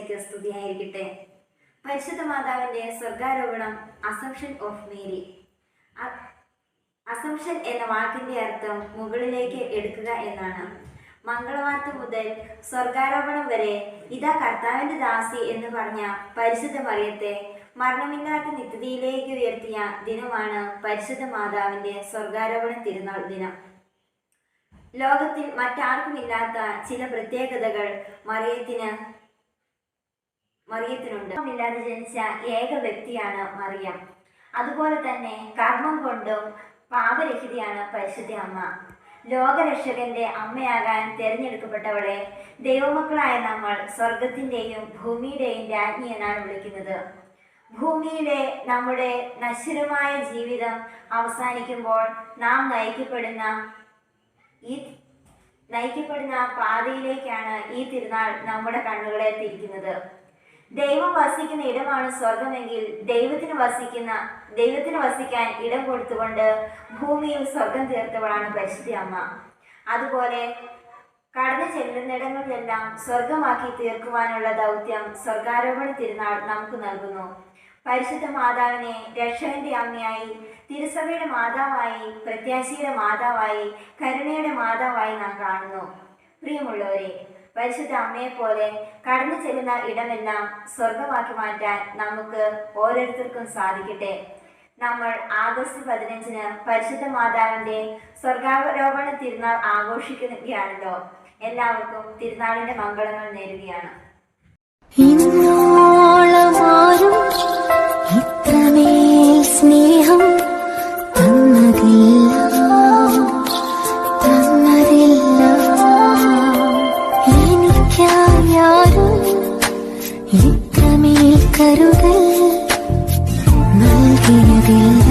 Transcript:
ഈശോമിശിഹായ്ക്ക് സ്തുതിയായിരിക്കട്ടെ. പരിശുദ്ധ മാതാവിന്റെ സ്വർഗാരോപണം, അസംഷൻ ഓഫ് മേരി. അസംഷൻ എന്ന വാക്കിന്റെ അർത്ഥം മുകളിലേക്ക് എടുക്കുക എന്നാണ്. മംഗളവാർത്ത മുതൽ സ്വർഗാരോപണം വരെ ഇതാ കർത്താവിന്റെ ദാസി എന്ന് പറഞ്ഞ പരിശുദ്ധ മറിയത്തെ മരണമില്ലാത്ത നിത്യതയിലേക്ക് ഉയർത്തിയ ദിനമാണ് പരിശുദ്ധ മാതാവിന്റെ സ്വർഗാരോപണ തിരുനാൾ ദിനം. ലോകത്തിൽ മറ്റാർക്കുമില്ലാത്ത ചില പ്രത്യേകതകൾ മറിയത്തിനുണ്ട്. ഇല്ലാതെ ജനിച്ച ഏക വ്യക്തിയാണ് മറിയം. അതുപോലെ തന്നെ കർമ്മം കൊണ്ടും പാപരഹിതയാണ് പരിശുദ്ധ അമ്മ. ലോകരക്ഷകന്റെ അമ്മയാകാൻ തിരഞ്ഞെടുക്കപ്പെട്ടവളെ ദൈവമക്കളായ നമ്മൾ സ്വർഗത്തിന്റെയും ഭൂമിയുടെയും രാജ്ഞി എന്നാണ് വിളിക്കുന്നത്. ഭൂമിയിലെ നമ്മുടെ നശ്വരമായ ജീവിതം അവസാനിക്കുമ്പോൾ നാം നയിക്കപ്പെടുന്ന പാതയിലേക്കാണ് ഈ തിരുനാൾ നമ്മുടെ കണ്ണുകളെ തിരിക്കുന്നത്. ദൈവം വസിക്കുന്ന ഇടമാണ് സ്വർഗമെങ്കിൽ ദൈവത്തിന് വസിക്കാൻ ഇടം കൊടുത്തുകൊണ്ട് ഭൂമിയിൽ സ്വർഗം തീർത്തവളാണ് പരിശുദ്ധ അമ്മ. അതുപോലെ കടന്നു ചെല്ലുന്നിടങ്ങളിലെല്ലാം സ്വർഗമാക്കി തീർക്കുവാനുള്ള ദൗത്യം സ്വർഗാരോപണ തിരുനാൾ നമുക്ക് നൽകുന്നു. പരിശുദ്ധ മാതാവിനെ രക്ഷകന്റെ അമ്മയായി, തിരുസഭയുടെ മാതാവായി, പ്രത്യാശയുടെ മാതാവായി, കരുണയുടെ മാതാവായി നാം കാണുന്നു. പ്രിയമുള്ളവരെ, പരിശുദ്ധ അമ്മയെ പോലെ കടന്നു ചെല്ലുന്ന ഇടമെല്ലാം സ്വർഗമാക്കി മാറ്റാൻ നമുക്ക് ഓരോരുത്തർക്കും സാധിക്കട്ടെ. നമ്മൾ ആഗസ്റ്റ് 15 പരിശുദ്ധ മാതാവിന്റെ സ്വർഗാരോപണ തിരുനാൾ ആഘോഷിക്കുകയാണല്ലോ. എല്ലാവർക്കും തിരുനാളിന്റെ മംഗളങ്ങൾ നേരുകയാണ്. സ്നേഹം എനിക്കാരും ഇത്രമേൽ കരുതൽ നൽകിയതില്ല.